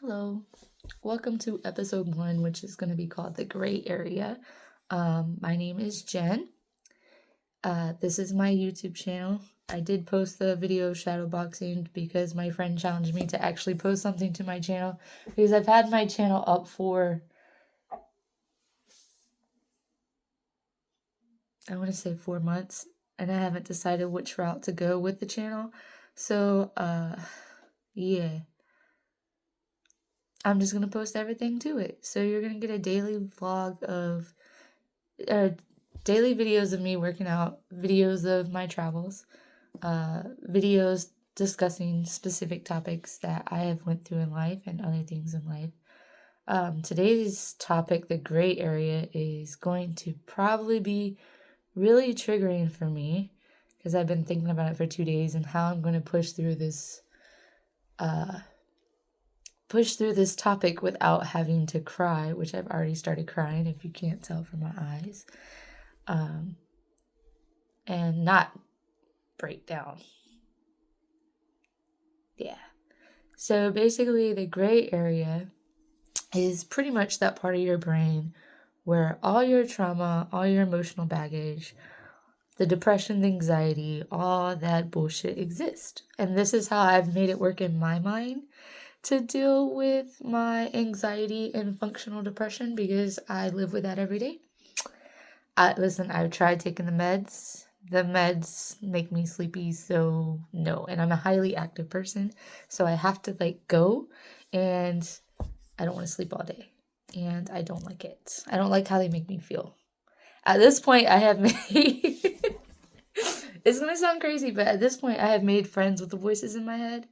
Hello, welcome to episode 1, which is going to be called The Gray Area. My name is Jen. This is my YouTube channel. I did post the video shadowboxing because my friend challenged me to actually post something to my channel because I've had my channel up for, I want to say 4 months, and I haven't decided which route to go with the channel. So, yeah. I'm just going to post everything to it. So you're going to get a daily vlog of daily videos of me working out, videos of my travels, videos discussing specific topics that I have went through in life and other things in life. Today's topic, the gray area, is going to probably be really triggering for me because I've been thinking about it for 2 days and how I'm going to push through this topic without having to cry, which I've already started crying if you can't tell from my eyes. And not break down. Yeah. So basically, the gray area is pretty much that part of your brain where all your trauma, all your emotional baggage, the depression, the anxiety, all that bullshit exists. And this is how I've made it work in my mind to deal with my anxiety and functional depression because I live with that every day. Listen, I've tried taking the meds. The meds make me sleepy, so no. And I'm a highly active person, so I have to go, and I don't want to sleep all day. And I don't like it. I don't like how they make me feel. At this point, I have made. It's gonna sound crazy, but at this point, I have made friends with the voices in my head.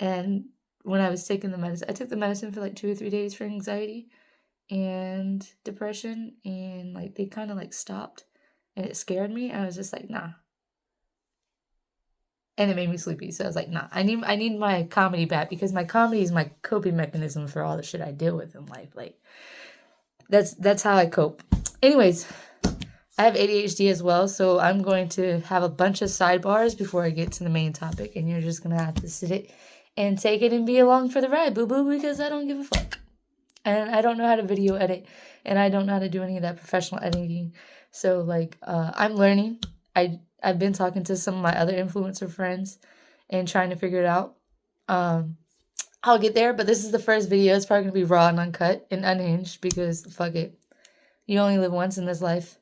And when I was taking the medicine, I took the medicine for 2 or 3 days for anxiety and depression, and they kind of stopped, and it scared me. I was just like, nah, and it made me sleepy. So I was like, nah, I need my comedy back because my comedy is my coping mechanism for all the shit I deal with in life. That's how I cope. Anyways, I have ADHD as well, so I'm going to have a bunch of sidebars before I get to the main topic, and you're just gonna have to sit it and take it and be along for the ride, boo boo, because I don't give a fuck. And I don't know how to video edit, and I don't know how to do any of that professional editing. So I'm learning. I've been talking to some of my other influencer friends and trying to figure it out. I'll get there, but this is the first video. It's probably gonna be raw and uncut and unhinged because fuck it. You only live once in this life.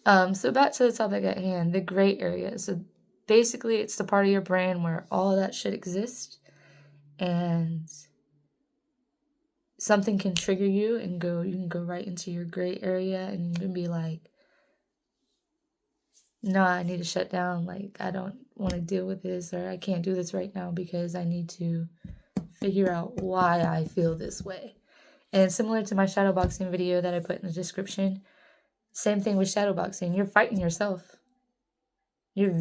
So back to the topic at hand, the gray area. So basically it's the part of your brain where all of that shit exists, and something can trigger you and you can go right into your gray area, and you can be like, no, I need to shut down. I don't want to deal with this, or I can't do this right now because I need to figure out why I feel this way. And similar to my shadowboxing video that I put in the description, same thing with shadowboxing. You're fighting yourself. You're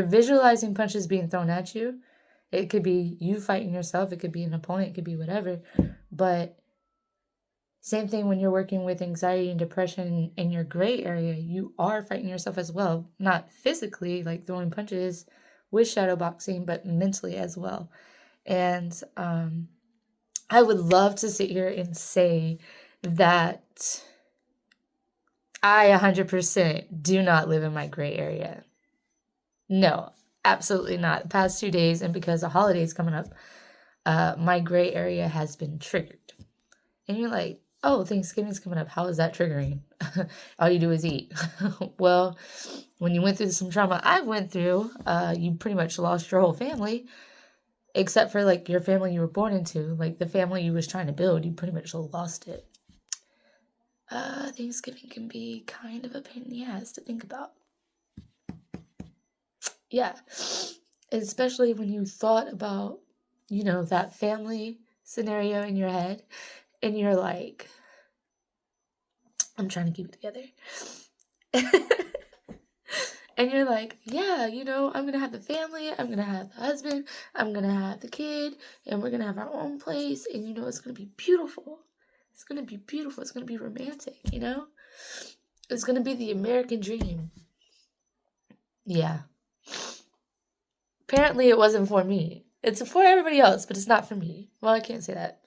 visualizing punches being thrown at you. It could be you fighting yourself. It could be an opponent. It could be whatever. But same thing when you're working with anxiety and depression in your gray area, you are fighting yourself as well. Not physically, like throwing punches with shadowboxing, but mentally as well. And I would love to sit here and say that I 100% do not live in my gray area. No, absolutely not. The past 2 days, and because the holidays coming up, my gray area has been triggered. And you're like, oh, Thanksgiving's coming up. How is that triggering? All you do is eat. Well, when you went through some trauma I went through, you pretty much lost your whole family, except for your family you were born into, the family you was trying to build. You pretty much lost it. Thanksgiving can be kind of a pain in the ass to think about. Yeah, especially when you thought about, that family scenario in your head, and you're like, I'm trying to keep it together. And you're like, yeah, I'm going to have the family, I'm going to have the husband, I'm going to have the kid, and we're going to have our own place, and it's going to be beautiful. It's going to be beautiful. It's going to be romantic, It's going to be the American dream. Yeah. apparently it wasn't for me. It's for everybody else, but it's not for me. Well, I can't say that.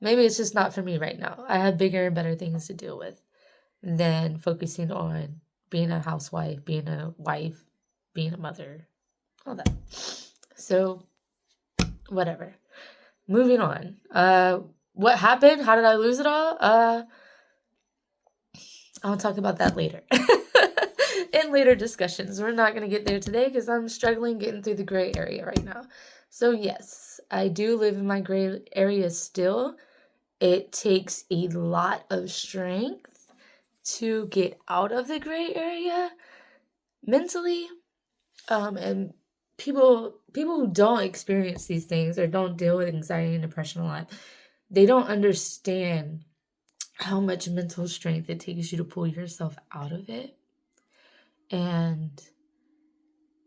Maybe it's just not for me right now. I have bigger and better things to deal with than focusing on being a housewife, being a wife, being a mother, all that. So, whatever. Moving on. What happened? How did I lose it all? I'll talk about that later. In later discussions. We're not going to get there today because I'm struggling getting through the gray area right now. So yes, I do live in my gray area still. It takes a lot of strength to get out of the gray area mentally. And people who don't experience these things or don't deal with anxiety and depression a lot, they don't understand how much mental strength it takes you to pull yourself out of it. And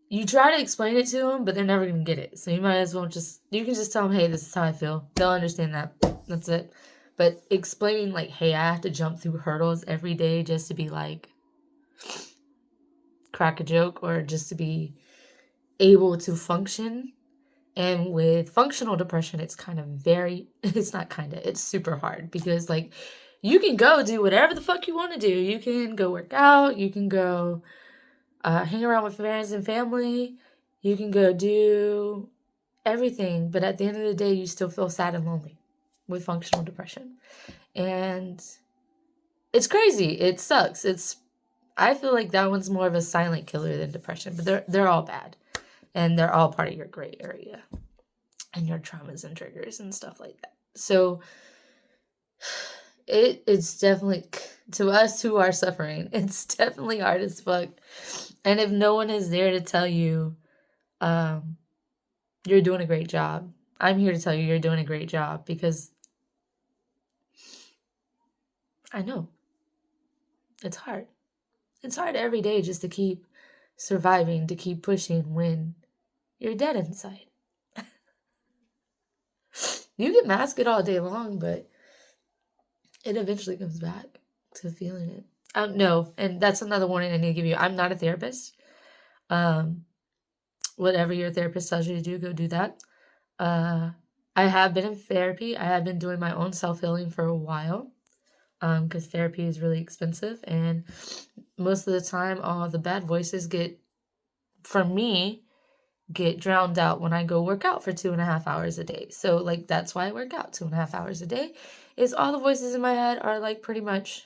you try to explain it to them, but they're never going to get it. So you might as well you can just tell them, hey, this is how I feel. They'll understand that. That's it. But explaining like, hey, I have to jump through hurdles every day just to be like, crack a joke or just to be able to function. And with functional depression, it's it's super hard because like you can go do whatever the fuck you want to do. You can go work out. You can go hang around with friends and family. You can go do everything. But at the end of the day, you still feel sad and lonely with functional depression. And it's crazy. It sucks. I feel like that one's more of a silent killer than depression. But they're all bad. And they're all part of your gray area. And your traumas and triggers and stuff like that. So it's definitely, to us who are suffering, it's definitely hard as fuck. And if no one is there to tell you, you're doing a great job, I'm here to tell you you're doing a great job because I know it's hard. It's hard every day just to keep surviving, to keep pushing when you're dead inside. You can mask it all day long, but it eventually comes back to feeling it. No, and that's another warning I need to give you. I'm not a therapist. Whatever your therapist tells you to do, go do that. I have been in therapy. I have been doing my own self-healing for a while because therapy is really expensive. And most of the time, all the bad voices get drowned out when I go work out for 2.5 hours a day. So like, that's why I work out 2.5 hours a day, is all the voices in my head are like pretty much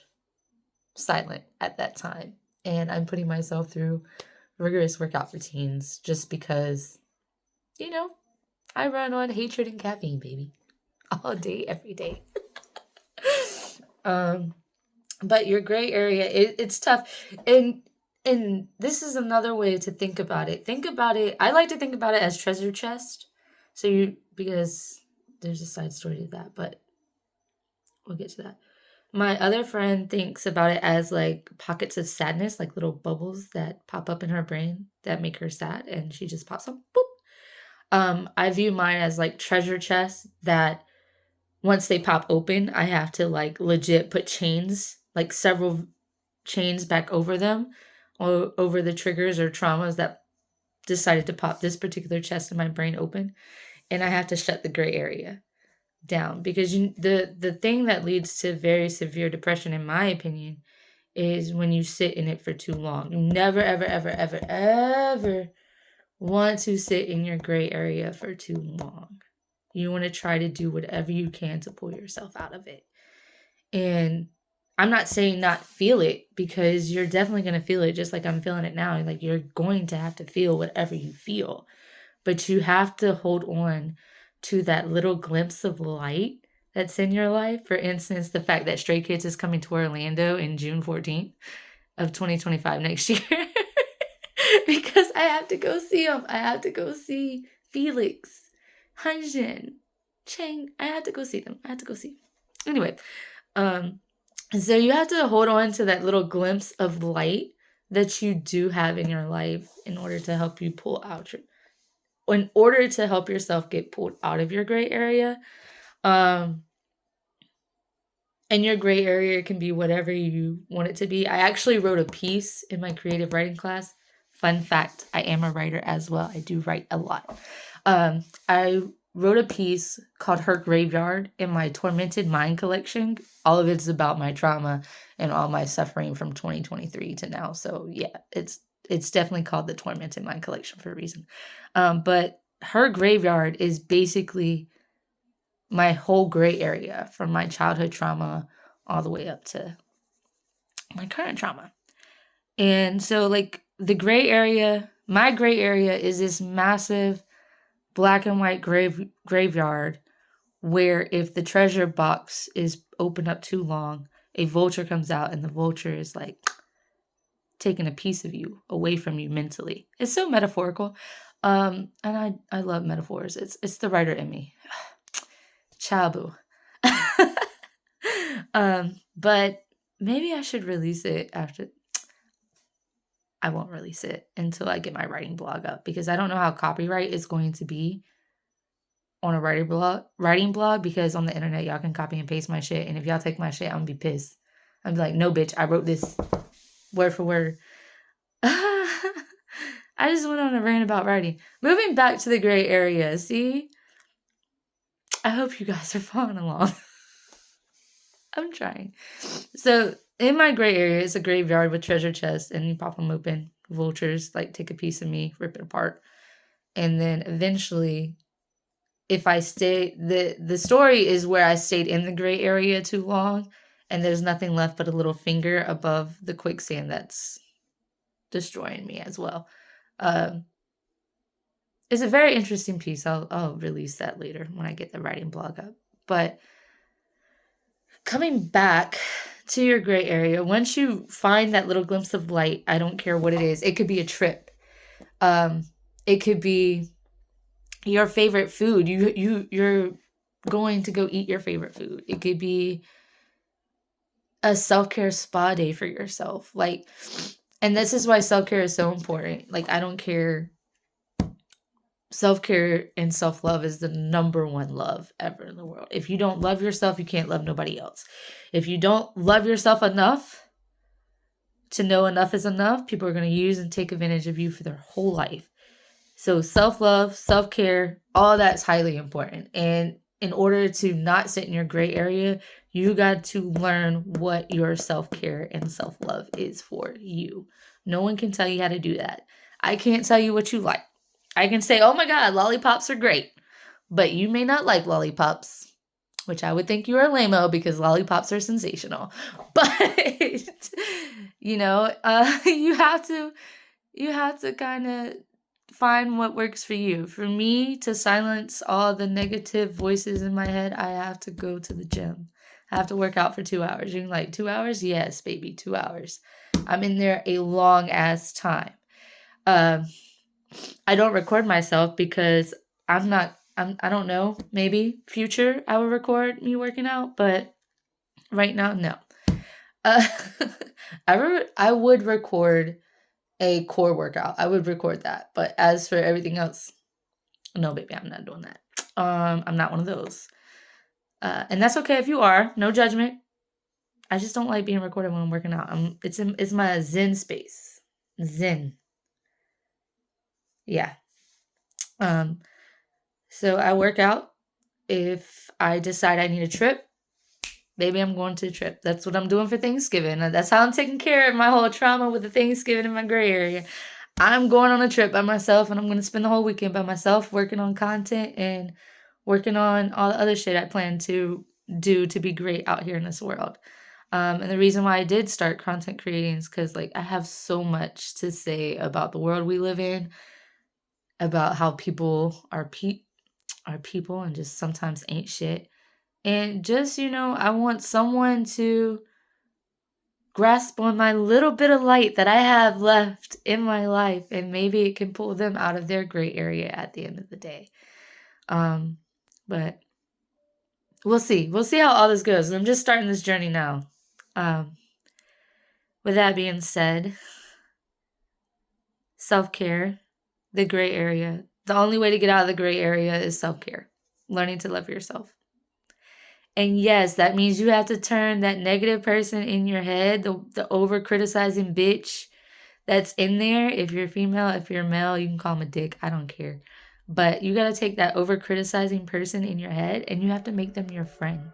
silent at that time. And I'm putting myself through rigorous workout routines just because, I run on hatred and caffeine, baby. All day, every day. But your gray area, it's tough. And this is another way to think about it. I like to think about it as treasure chest. Because there's a side story to that, but we'll get to that. My other friend thinks about it as like pockets of sadness, like little bubbles that pop up in her brain that make her sad, and she just pops up. Boop. I view mine as like treasure chests that once they pop open, I have to like legit put chains, like several chains back over them, or over the triggers or traumas that decided to pop this particular chest in my brain open. And I have to shut the gray area down because the thing that leads to very severe depression, in my opinion, is when you sit in it for too long. You never, ever, ever, ever, ever want to sit in your gray area for too long. You want to try to do whatever you can to pull yourself out of it. And I'm not saying not feel it, because you're definitely going to feel it just like I'm feeling it now. Like, you're going to have to feel whatever you feel. But you have to hold on to that little glimpse of light that's in your life. For instance, the fact that Stray Kids is coming to Orlando in June 14th of 2025 next year. Because I have to go see them. I have to go see Felix, Hanjin, Chang. I have to go see them. Anyway, so you have to hold on to that little glimpse of light that you do have in your life in order to help you in order to help yourself get pulled out of your gray area. And your gray area can be whatever you want it to be. I actually wrote a piece in my creative writing class Fun fact, I am a writer as well. I do write a lot. I wrote a piece called Her Graveyard in my Tormented Mind collection. All of it's about my trauma and all my suffering from 2023 to now. So yeah, it's definitely called the Tormented Mind collection for a reason. But Her Graveyard is basically my whole gray area from my childhood trauma all the way up to my current trauma. And so like the gray area, my gray area is this massive black and white graveyard where if the treasure box is opened up too long, a vulture comes out and the vulture is like taking a piece of you away from you mentally. It's so metaphorical. And I love metaphors. It's the writer in me. Chabu. But maybe I should release it after. I won't release it until I get my writing blog up because I don't know how copyright is going to be on a writing blog because on the internet y'all can copy and paste my shit, and if y'all take my shit, I'm gonna be pissed. I'm like, no bitch, I wrote this word for word. I just went on a rant about writing. Moving back to the gray area, see? I hope you guys are following along. I'm trying. So in my gray area is a graveyard with treasure chests, and you pop them open. Vultures like take a piece of me, rip it apart, and then eventually, if I stay, the story is where I stayed in the gray area too long, and there's nothing left but a little finger above the quicksand that's destroying me as well. It's a very interesting piece. I'll release that later when I get the writing blog up. But coming back to your gray area, once you find that little glimpse of light, I don't care what it is. It could be a trip. It could be your favorite food. You're going to go eat your favorite food. It could be a self-care spa day for yourself. Like, and this is why self-care is so important. Like, I don't care. Self-care and self-love is the number one love ever in the world. If you don't love yourself, you can't love nobody else. If you don't love yourself enough to know enough is enough, people are going to use and take advantage of you for their whole life. So self-love, self-care, all that's highly important. And in order to not sit in your gray area, you got to learn what your self-care and self-love is for you. No one can tell you how to do that. I can't tell you what you like. I can say, oh my God, lollipops are great, but you may not like lollipops, which I would think you are lame-o because lollipops are sensational. But, you know, you have to kind of find what works for you. For me to silence all the negative voices in my head, I have to go to the gym. I have to work out for 2 hours. You're like, 2 hours? Yes, baby, 2 hours. I'm in there a long ass time. I don't record myself because I don't know, maybe future I will record me working out, but right now, no. I would record a core workout. I would record that. But as for everything else, no, baby, I'm not doing that. I'm not one of those. And that's okay if you are. No judgment. I just don't like being recorded when I'm working out. It's my zen space. Zen. Yeah. So I work out. If I decide I need a trip, maybe I'm going to a trip. That's what I'm doing for Thanksgiving. That's how I'm taking care of my whole trauma with the Thanksgiving in my gray area. I'm going on a trip by myself, and I'm going to spend the whole weekend by myself working on content and working on all the other shit I plan to do to be great out here in this world. And the reason why I did start content creating is because like I have so much to say about the world we live in, about how people are people and just sometimes ain't shit. And just, I want someone to grasp on my little bit of light that I have left in my life, and maybe it can pull them out of their gray area at the end of the day. But we'll see. We'll see how all this goes. I'm just starting this journey now. With that being said, self-care, the gray area. The only way to get out of the gray area is self-care. Learning to love yourself. And yes, that means you have to turn that negative person in your head, the over-criticizing bitch, that's in there. If you're female, if you're male, you can call them a dick. I don't care. But you got to take that over criticizing person in your head and you have to make them your friend.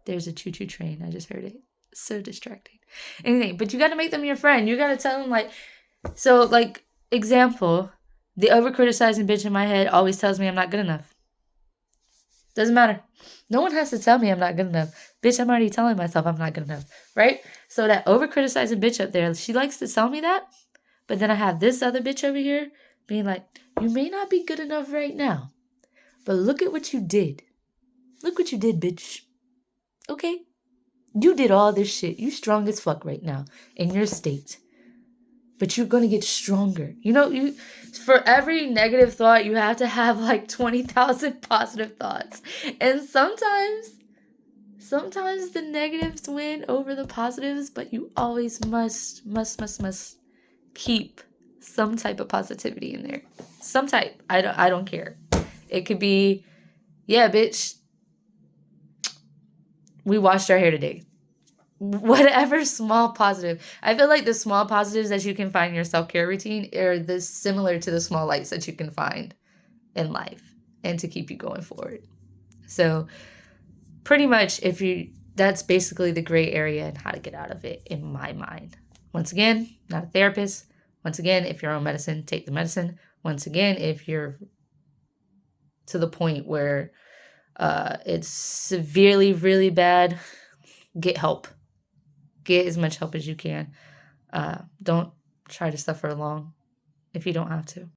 There's a choo-choo train. I just heard it. So distracting. Anything, but you got to make them your friend. You got to tell them like, so like example, the over criticizing bitch in my head always tells me I'm not good enough. Doesn't matter. No one has to tell me I'm not good enough. Bitch, I'm already telling myself I'm not good enough, right? So that over criticizing bitch up there, she likes to tell me that. But then I have this other bitch over here being like, you may not be good enough right now, but look at what you did. Look what you did, bitch. Okay? You did all this shit. You strong as fuck right now in your state. But you're going to get stronger. You know, for every negative thought, you have to have like 20,000 positive thoughts. And sometimes the negatives win over the positives, but you always must keep some type of positivity in there. Some type. I don't care. It could be, yeah, bitch, we washed our hair today. Whatever small positive. I feel like the small positives that you can find in your self-care routine are this similar to the small lights that you can find in life and to keep you going forward. So pretty much that's basically the gray area and how to get out of it in my mind. Once again, not a therapist. Once again, if you're on medicine, take the medicine. Once again, if you're to the point where it's severely, really bad, get help. Get as much help as you can. Don't try to suffer alone if you don't have to.